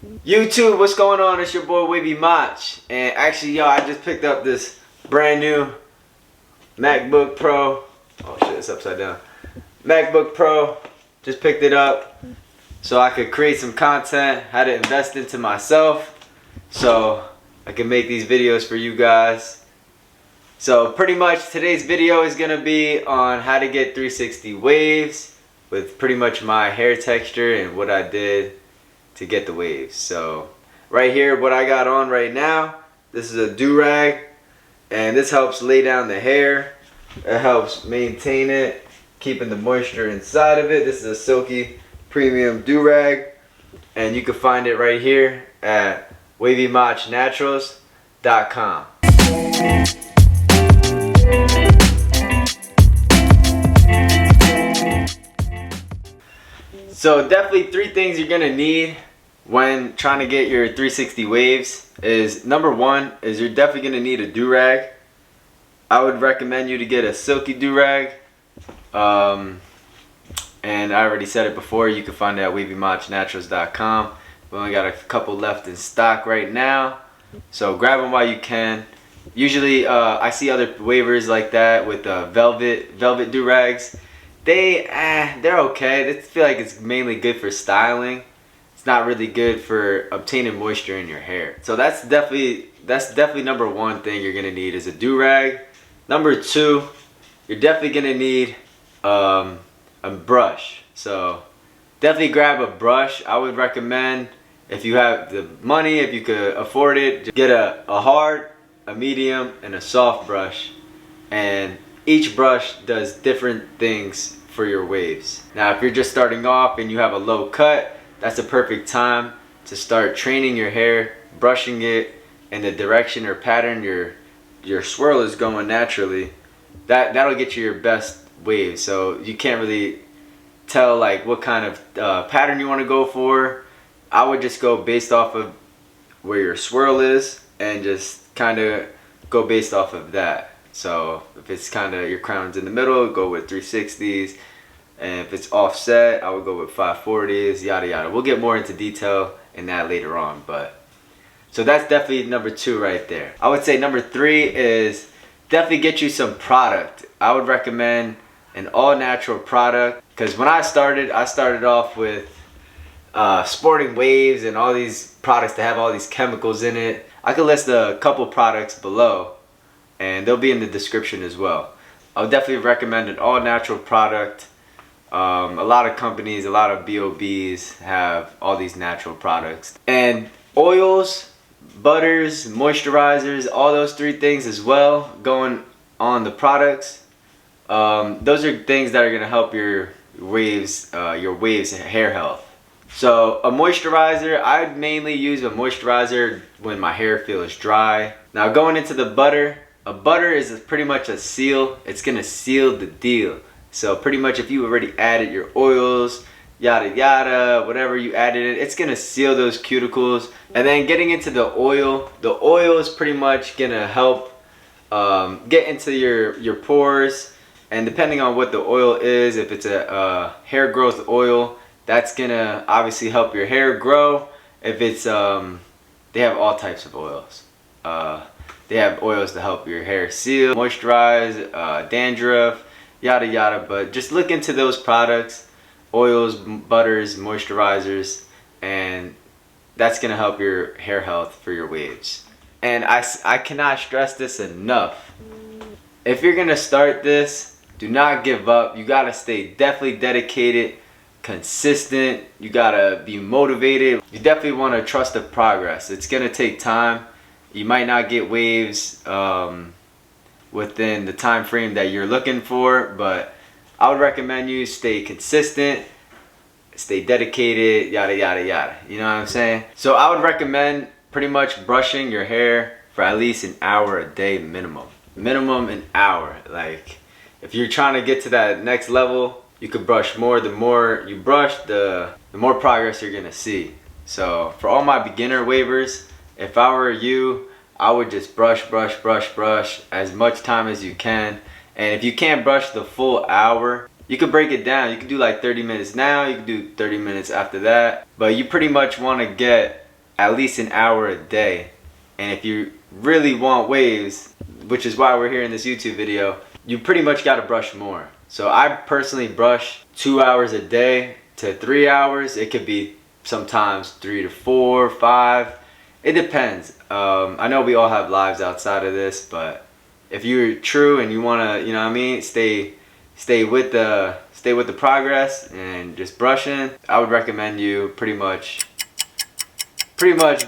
YouTube, what's going on? It's your boy Wavy Mach. And actually, yo, I just picked up this brand new MacBook Pro. Oh shit, it's upside down. MacBook Pro. Just picked it up so I could create some content. Had to invest into myself so I can make these videos for you guys. So pretty much today's video is gonna be on how to get 360 waves with pretty much my hair texture and what I did to get the waves. So right here, what I got on right now, this is a Dorag, and this helps lay down the hair. It helps maintain it, keeping the moisture inside of it. This is a silky premium Dorag, and you can find it right here at wavymachnaturals.com. So definitely 3 things you're gonna need when trying to get your 360 waves is, number 1 is you're definitely gonna need a Dorag. I would recommend you to get a silky Dorag. And I already said it before, you can find it at wavymachnaturals.com. We only got a couple left in stock right now, so grab them while you can. Usually I see other wavers like that with velvet Dorags. They're okay. I feel like it's mainly good for styling. It's not really good for obtaining moisture in your hair. So that's definitely number 1 thing you're gonna need is a Dorag. Number 2, you're definitely gonna need a brush. So definitely grab a brush. I would recommend, if you have the money, if you could afford it, just get a hard, a medium, and a soft brush. And each brush does different things for your waves. Now if you're just starting off and you have a low cut, that's a perfect time to start training your hair, brushing it in the direction or pattern your swirl is going naturally. That'll get you your best waves. So you can't really tell like what kind of pattern you want to go for. I would just go based off of where your swirl is and just kind of go based off of that. So if it's kind of your crown's in the middle, go with 360s, and if it's offset, I would go with 540s, yada yada. We'll get more into detail in that later on, but so that's definitely number 2 right there. I would say number 3 is definitely get you some product. I would recommend an all natural product, because when I started off with sporting waves and all these products that have all these chemicals in it. I could list a couple products below, and they'll be in the description as well. I would definitely recommend an all natural product. A lot of companies, a lot of BOBs have all these natural products. And oils, butters, moisturizers, all those 3 things as well going on the products. Those are things that are going to help your waves hair health. So a moisturizer, I'd mainly use a moisturizer when my hair feels dry. Now going into the butter, a butter is pretty much a seal. It's gonna seal the deal. So pretty much if you already added your oils, yada yada, whatever you added in, it's gonna seal those cuticles. And then getting into the oil is pretty much gonna help get into your pores. And depending on what the oil is, if it's a hair growth oil, that's gonna obviously help your hair grow. If it's they have all types of oils. They have oils to help your hair seal, moisturize, dandruff, yada yada. But just look into those products, oils, butters, moisturizers, and that's gonna help your hair health for your waves. And I cannot stress this enough. If you're gonna start this, do not give up. You gotta stay definitely dedicated, consistent. You gotta be motivated. You definitely want to trust the progress. It's gonna take time. You might not get waves within the time frame that you're looking for, but I would recommend you stay consistent, stay dedicated, yada yada yada. You know what I'm saying? So I would recommend pretty much brushing your hair for at least an hour a day minimum. Minimum an hour. Like if you're trying to get to that next level, you could brush more. The more you brush, the more progress you're gonna see. So for all my beginner wavers, if I were you, I would just brush as much time as you can. And if you can't brush the full hour, you could break it down. You could do like 30 minutes now, you could do 30 minutes after that. But you pretty much want to get at least an hour a day. And if you really want waves, which is why we're here in this YouTube video, you pretty much got to brush more. So I personally brush 2 hours a day to 3 hours. It could be sometimes 3 to 4, 5. It depends. I know we all have lives outside of this, but if you're true and you want to, you know what I mean, stay with the progress and just brushing, I would recommend you pretty much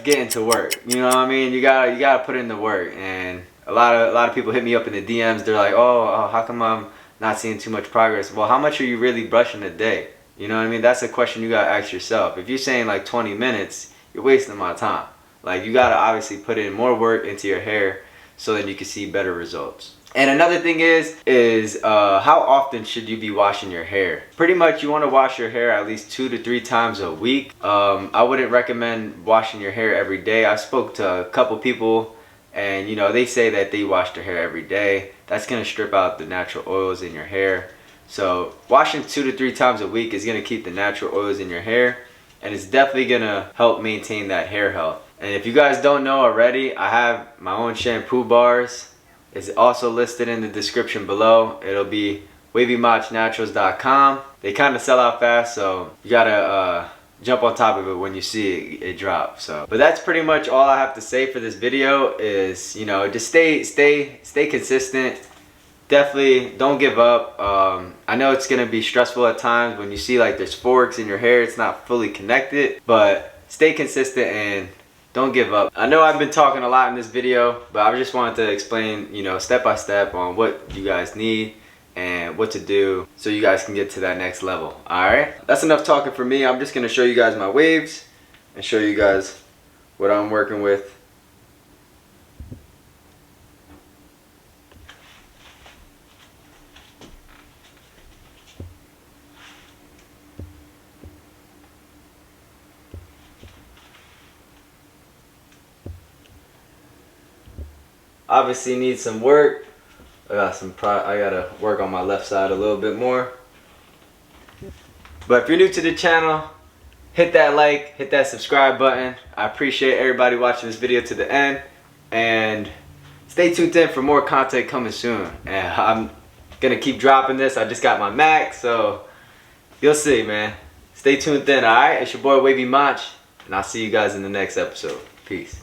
getting to work. You know what I mean? You gotta put in the work. And a lot of people hit me up in the DMs. They're like, oh, how come I'm not seeing too much progress? Well, how much are you really brushing a day? You know what I mean? That's a question you gotta ask yourself. If you're saying like 20 minutes, you're wasting my time. Like, you gotta obviously put in more work into your hair so that you can see better results. And another thing is how often should you be washing your hair? Pretty much you want to wash your hair at least 2 to 3 times a week. I wouldn't recommend washing your hair every day. I spoke to a couple people and you know, they say that they wash their hair every day. That's going to strip out the natural oils in your hair. So washing 2 to 3 times a week is going to keep the natural oils in your hair, and it's definitely going to help maintain that hair health. And if you guys don't know already, I have my own shampoo bars. It's also listed in the description below. It'll be wavymachnaturals.com. They kind of sell out fast, so you gotta jump on top of it when you see it drop. So, but that's pretty much all I have to say for this video. Is, you know, just stay consistent. Definitely don't give up. I know it's gonna be stressful at times when you see like there's forks in your hair, it's not fully connected, but stay consistent and don't give up. I know I've been talking a lot in this video, but I just wanted to explain, you know, step by step on what you guys need and what to do so you guys can get to that next level. Alright, that's enough talking for me. I'm just gonna show you guys my waves and show you guys what I'm working with. Obviously need some work. I gotta work on my left side a little bit more. But if you're new to the channel, hit that like, hit that subscribe button. I appreciate everybody watching this video to the end, and stay tuned in for more content coming soon. And I'm gonna keep dropping this. I just got my Mac, so you'll see, man. Stay tuned in. Alright, it's your boy Wavy Mach, and I'll see you guys in the next episode. Peace.